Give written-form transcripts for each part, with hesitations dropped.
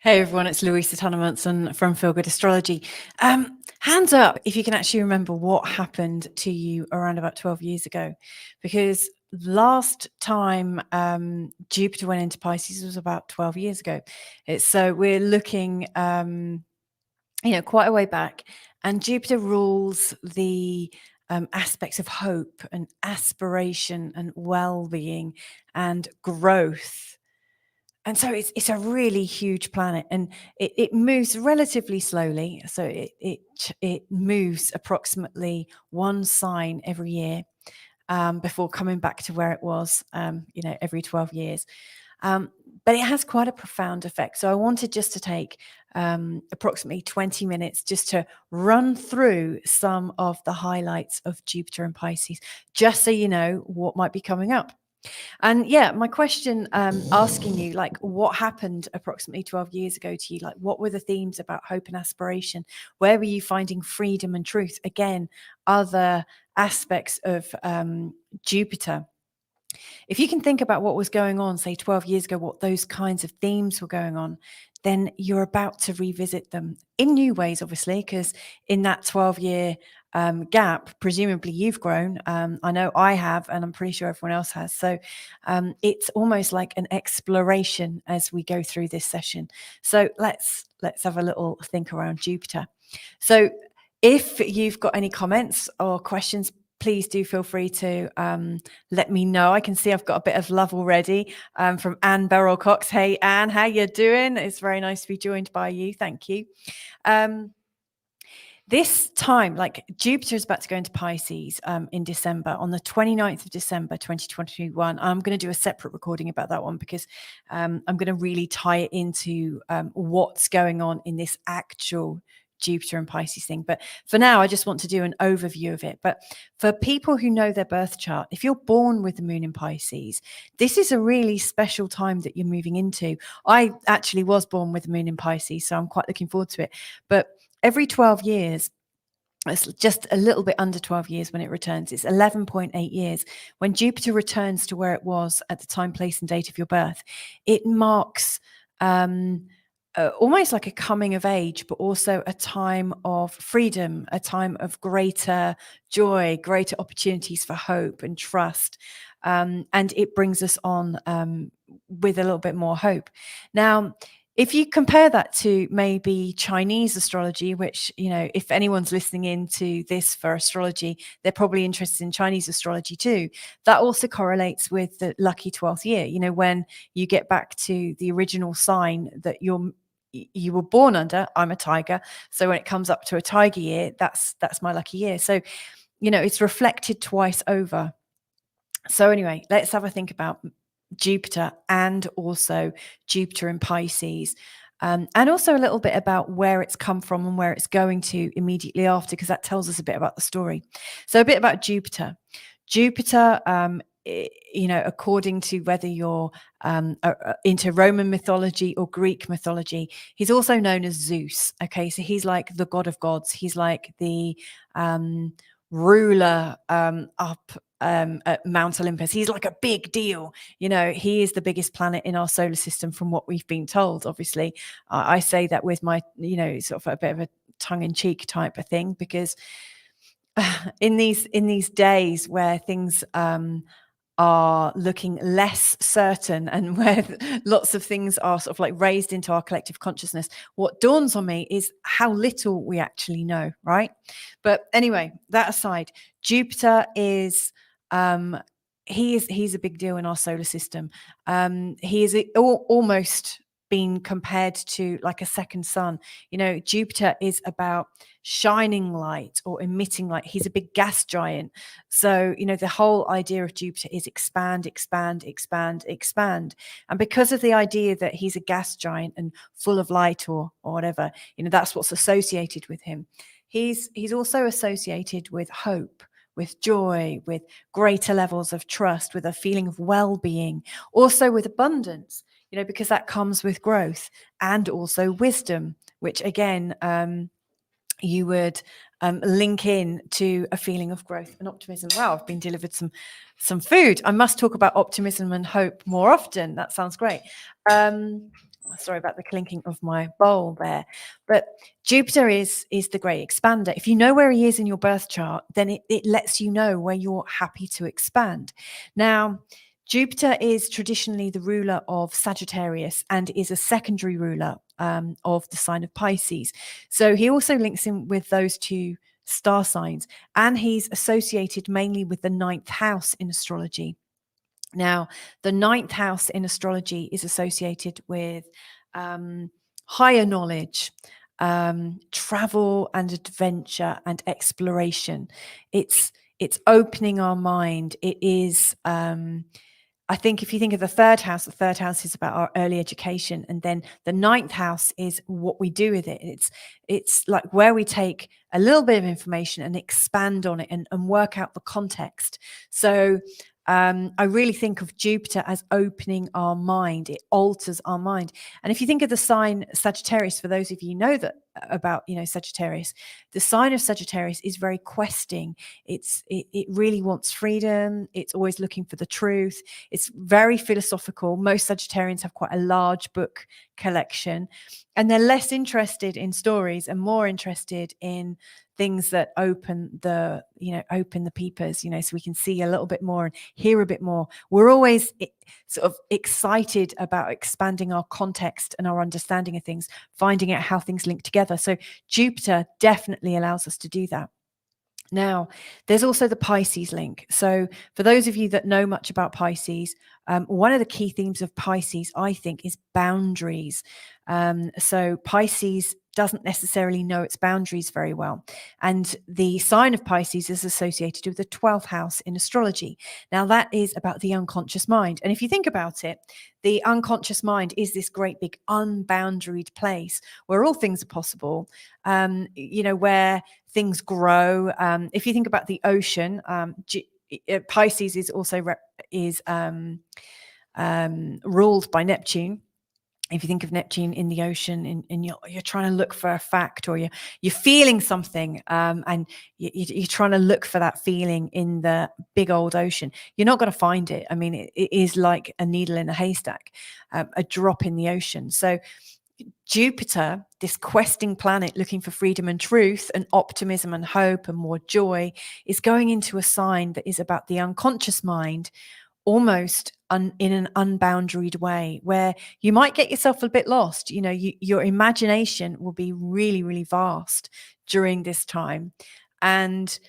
Hey everyone, it's Louisa Tunnemunson from Feel Good Astrology. Hands up if you can actually remember what happened to you around about 12 years ago, because last time Jupiter went into Pisces was about 12 years ago. So we're looking, quite a way back, and Jupiter rules the aspects of hope and aspiration and well-being and growth. And so it's a really huge planet, and it moves relatively slowly. So it moves approximately one sign every year before coming back to where it was, every 12 years. But it has quite a profound effect. So I wanted just to take approximately 20 minutes just to run through some of the highlights of Jupiter and Pisces, just so you know what might be coming up. And yeah, my question asking you, like, what happened approximately 12 years ago to you? Like, what were the themes about hope and aspiration? Where were you finding freedom and truth? Again, other aspects of Jupiter. If you can think about what was going on, say 12 years ago, what those kinds of themes were going on, then you're about to revisit them in new ways, obviously, because in that 12-year gap, presumably you've grown. I know I have, and I'm pretty sure everyone else has. So it's almost like an exploration as we go through this session. So let's have a little think around Jupiter. So if you've got any comments or questions, please do feel free to let me know. I can see I've got a bit of love already from Anne Beryl Cox. Hey, Anne, how you doing? It's very nice to be joined by you. Thank you. This time, like, Jupiter is about to go into Pisces in December, on the 29th of December, 2021. I'm going to do a separate recording about that one because I'm going to really tie it into what's going on in this actual Jupiter and Pisces thing. But for now, I just want to do an overview of it. But for people who know their birth chart, if you're born with the moon in Pisces, this is a really special time that you're moving into. I actually was born with the moon in Pisces, so I'm quite looking forward to it. But every 12 years, it's just a little bit under 12 years when it returns. It's 11.8 years. When Jupiter returns to where it was at the time, place, and date of your birth, it marks almost like a coming of age, but also a time of freedom, a time of greater joy, greater opportunities for hope and trust. And it brings us on with a little bit more hope. Now, if you compare that to maybe Chinese astrology, which, if anyone's listening into this for astrology, they're probably interested in Chinese astrology too. That also correlates with the lucky 12th year. When you get back to the original sign that you were born under. I'm a tiger. So when it comes up to a tiger year, that's my lucky year. So, it's reflected twice over. So anyway, let's have a think about Jupiter and also Jupiter in Pisces. And also a little bit about where it's come from and where it's going to immediately after, because that tells us a bit about the story. So a bit about Jupiter. Jupiter, according to whether you're into Roman mythology or Greek mythology, he's also known as Zeus. Okay, so he's like the god of gods. He's like the ruler up at Mount Olympus. He's like a big deal. He is the biggest planet in our solar system from what we've been told. Obviously, I say that with my, sort of a bit of a tongue-in-cheek type of thing, because in these days where things are looking less certain and where lots of things are sort of like raised into our collective consciousness, what dawns on me is how little we actually know, right? But anyway, that aside, Jupiter is he's a big deal in our solar system. He is almost been compared to like a second sun. Jupiter is about shining light or emitting light. He's a big gas giant. So, the whole idea of Jupiter is expand, expand, expand, expand. And because of the idea that he's a gas giant and full of light or whatever, that's what's associated with him. He's also associated with hope, with joy, with greater levels of trust, with a feeling of well-being, also with abundance, because that comes with growth, and also wisdom, which again, you would link in to a feeling of growth and optimism. Wow, I've been delivered some food. I must talk about optimism and hope more often. That sounds great. Sorry about the clinking of my bowl there. But Jupiter is the great expander. If you know where he is in your birth chart, then it lets you know where you're happy to expand. Now, Jupiter is traditionally the ruler of Sagittarius and is a secondary ruler of the sign of Pisces. So he also links in with those two star signs, and he's associated mainly with the ninth house in astrology. Now, the ninth house in astrology is associated with higher knowledge, travel and adventure and exploration. It's opening our mind. It is I think if you think of the third house is about our early education, and then the ninth house is what we do with it. It's like where we take a little bit of information and expand on it and work out the context. So I really think of Jupiter as opening our mind. It alters our mind. And if you think of the sign Sagittarius, for those of you know that about Sagittarius, the sign of Sagittarius is very questing. It really wants freedom. It's always looking for the truth. It's very philosophical. Most Sagittarians have quite a large book collection, and they're less interested in stories and more interested in things that open the peepers, so we can see a little bit more and hear a bit more. We're always sort of excited about expanding our context and our understanding of things, finding out how things link together. So Jupiter definitely allows us to do that. Now, there's also the Pisces link. So for those of you that know much about Pisces, one of the key themes of Pisces, I think, is boundaries. So Pisces doesn't necessarily know its boundaries very well. And the sign of Pisces is associated with the 12th house in astrology. Now, that is about the unconscious mind. And if you think about it, the unconscious mind is this great big unboundaried place where all things are possible, where things grow. If you think about the ocean, Pisces is also ruled by Neptune. If you think of Neptune in the ocean and you're trying to look for a fact, or you're feeling something, and you're trying to look for that feeling in the big old ocean, you're not going to find it. I mean, it is like a needle in a haystack, a drop in the ocean. So Jupiter, this questing planet looking for freedom and truth and optimism and hope and more joy, is going into a sign that is about the unconscious mind, almost in an unboundaried way, where you might get yourself a bit lost. Your imagination will be really, really vast during this time. And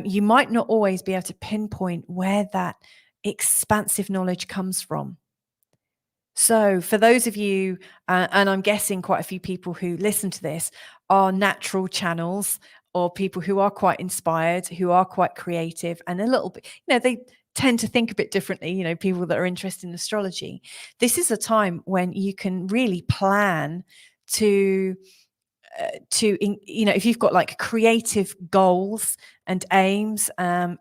you might not always be able to pinpoint where that expansive knowledge comes from. So for those of you, and I'm guessing quite a few people who listen to this are natural channels, or people who are quite inspired, who are quite creative, and a little bit, they tend to think a bit differently, people that are interested in astrology. This is a time when you can really plan to if you've got like creative goals and aims,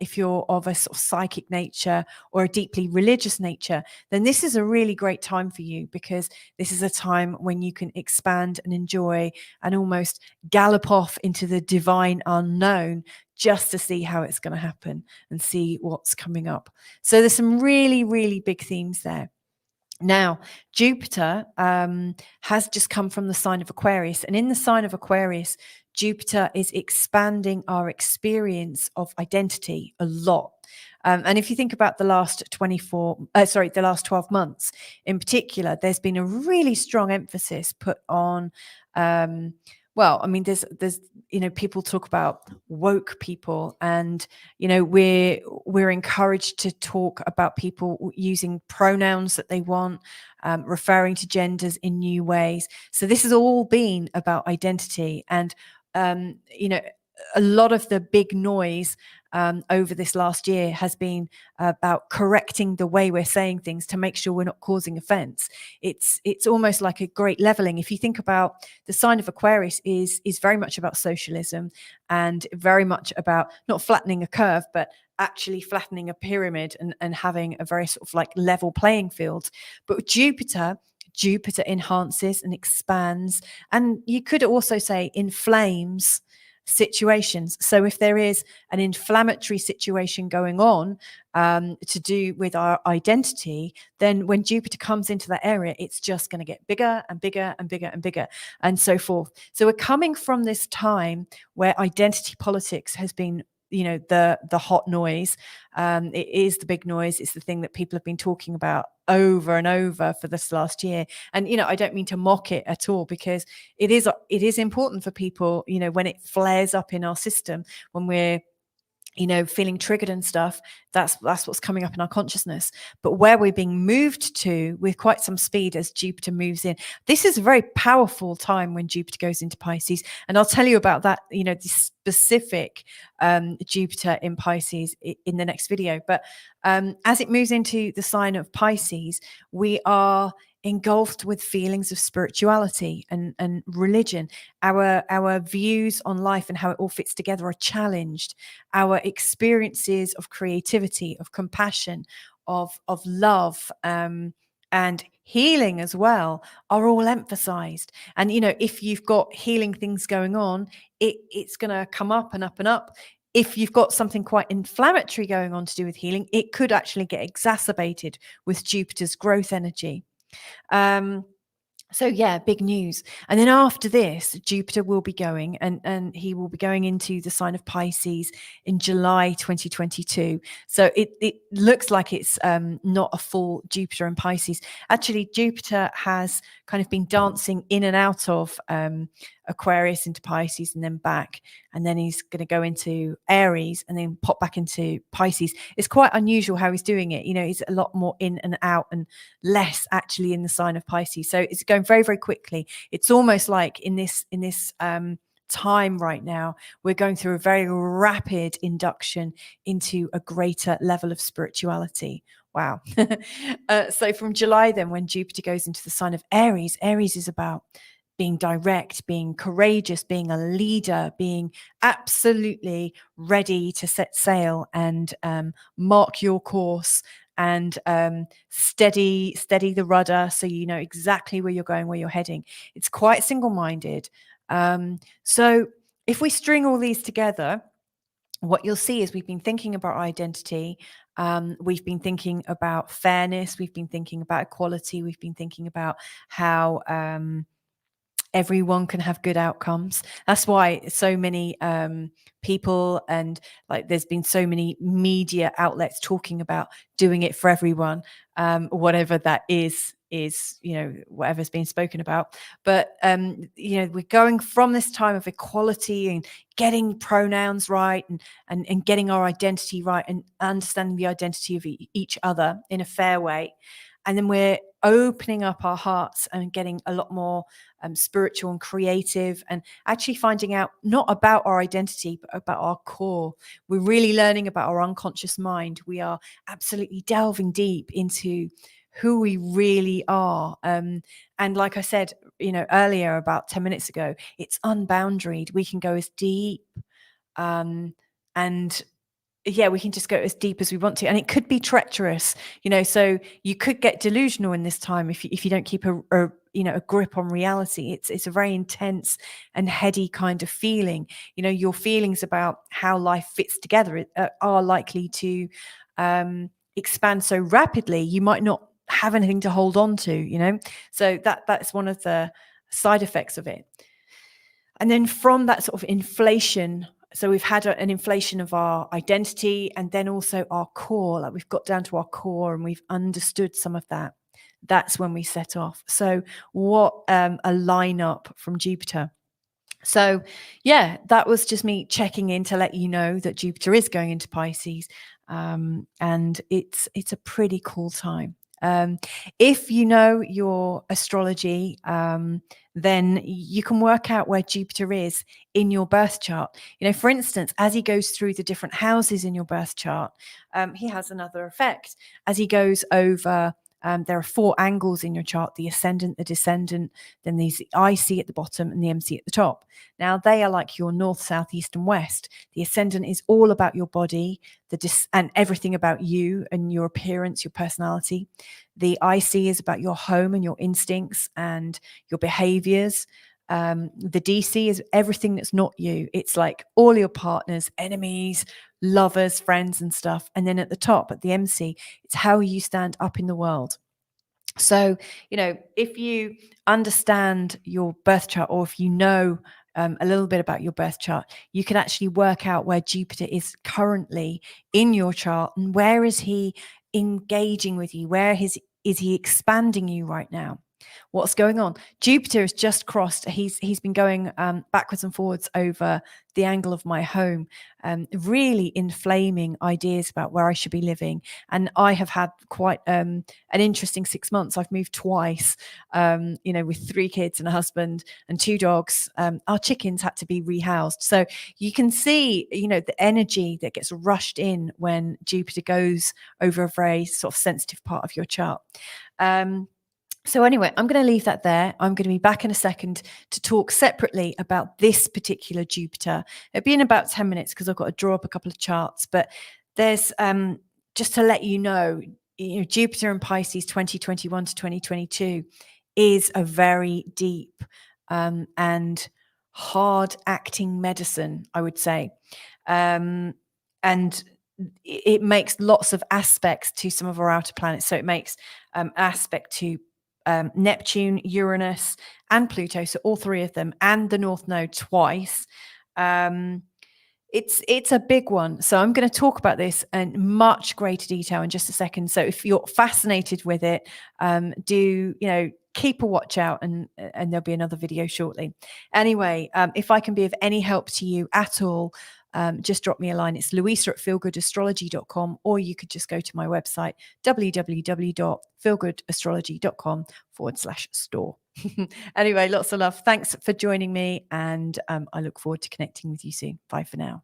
if you're of a sort of psychic nature or a deeply religious nature, then this is a really great time for you, because this is a time when you can expand and enjoy and almost gallop off into the divine unknown just to see how it's going to happen and see what's coming up. So there's some really, really big themes there. Now, Jupiter has just come from the sign of Aquarius. And in the sign of Aquarius, Jupiter is expanding our experience of identity a lot. And if you think about the last 12 months in particular, there's been a really strong emphasis put on, there's people talk about woke people, and we're encouraged to talk about people using pronouns that they want, referring to genders in new ways. So this has all been about identity, and a lot of the big noise over this last year has been about correcting the way we're saying things to make sure we're not causing offense. It's almost like a great leveling. If you think about the sign of Aquarius is very much about socialism, and very much about not flattening a curve, but actually flattening a pyramid and having a very sort of like level playing field. But Jupiter enhances and expands, and you could also say inflames situations. So if there is an inflammatory situation going on to do with our identity, then when Jupiter comes into that area, it's just going to get bigger and bigger and bigger and bigger and so forth. So we're coming from this time where identity politics has been, the hot noise. It is the big noise. It's the thing that people have been talking about over and over for this last year. And I don't mean to mock it at all, because it is important for people, when it flares up in our system, when we're feeling triggered and stuff. That's what's coming up in our consciousness. But where we're being moved to with quite some speed as Jupiter moves in, this is a very powerful time when Jupiter goes into Pisces. And I'll tell you about that, the specific Jupiter in Pisces in the next video. But as it moves into the sign of Pisces, we are engulfed with feelings of spirituality and religion. Our views on life and how it all fits together are challenged. Our experiences of creativity, of compassion, of love, and healing as well are all emphasized. And if you've got healing things going on, it's going to come up and up and up. If you've got something quite inflammatory going on to do with healing, it could actually get exacerbated with Jupiter's growth energy. So yeah, big news. And then after this, Jupiter will be going, and he will be going into the sign of Pisces in July 2022. So it looks like it's not a full Jupiter in Pisces. Actually, Jupiter has kind of been dancing in and out of Aquarius into Pisces and then back, and then he's going to go into Aries and then pop back into Pisces. It's quite unusual how he's doing it. He's a lot more in and out and less actually in the sign of Pisces. So it's going very, very quickly. It's almost like in this time right now, we're going through a very rapid induction into a greater level of spirituality. Wow. So from July then, when Jupiter goes into the sign of Aries, Aries is about being direct, being courageous, being a leader, being absolutely ready to set sail and mark your course and steady the rudder, so you know exactly where you're going, where you're heading. It's quite single-minded. So if we string all these together, what you'll see is we've been thinking about identity. We've been thinking about fairness. We've been thinking about equality. We've been thinking about how everyone can have good outcomes. That's why so many people, and like there's been so many media outlets talking about doing it for everyone, whatever that is whatever's being spoken about. But we're going from this time of equality and getting pronouns right and getting our identity right and understanding the identity of each other in a fair way. And then we're opening up our hearts and getting a lot more spiritual and creative, and actually finding out not about our identity, but about our core. We're really learning about our unconscious mind. We are absolutely delving deep into who we really are. And like I said, earlier, about 10 minutes ago, it's unboundaried. We can go as deep and yeah, we can just go as deep as we want to, and it could be treacherous, so you could get delusional in this time if you don't keep a grip on reality. It's a very intense and heady kind of feeling. Your feelings about how life fits together are likely to expand so rapidly you might not have anything to hold on to. So that's one of the side effects of it. And then from that sort of inflation, so we've had an inflation of our identity and then also our core, like we've got down to our core and we've understood some of that. That's when we set off. So what a lineup from Jupiter. So yeah, that was just me checking in to let you know that Jupiter is going into Pisces, and it's a pretty cool time. If you know your astrology, then you can work out where Jupiter is in your birth chart. For instance, as he goes through the different houses in your birth chart, he has another effect. As he goes over, there are 4 angles in your chart: the ascendant, the descendant, then there's the IC at the bottom and the MC at the top. Now, they are like your north, south, east, and west. The ascendant is all about your body, and everything about you and your appearance, your personality. The IC is about your home and your instincts and your behaviors. The DC is everything that's not you. It's like all your partners, enemies, lovers, friends, and stuff. And then at the top, at the MC, it's how you stand up in the world. So, if you understand your birth chart, or if you know a little bit about your birth chart, you can actually work out where Jupiter is currently in your chart and where is he engaging with you? Where is he expanding you right now? What's going on? Jupiter has just crossed. He's been going backwards and forwards over the angle of my home, really inflaming ideas about where I should be living. And I have had quite an interesting 6 months. I've moved twice, with 3 kids and a husband and 2 dogs. Our chickens had to be rehoused. So you can see, the energy that gets rushed in when Jupiter goes over a very sort of sensitive part of your chart. So anyway, I'm going to leave that there. I'm going to be back in a second to talk separately about this particular Jupiter. It'll be in about 10 minutes because I've got to draw up a couple of charts. But there's, just to let you know, Jupiter in Pisces 2021 to 2022 is a very deep and hard acting medicine, I would say. And it makes lots of aspects to some of our outer planets. So it makes aspect to Neptune, Uranus, and Pluto, so all 3 of them, and the North Node twice. It's a big one. So I'm going to talk about this in much greater detail in just a second. So if you're fascinated with it, keep a watch out, and there'll be another video shortly. Anyway, if I can be of any help to you at all, just drop me a line. It's louisa@feelgoodastrology.com, or you could just go to my website, www.feelgoodastrology.com/store. Anyway, lots of love. Thanks for joining me, and I look forward to connecting with you soon. Bye for now.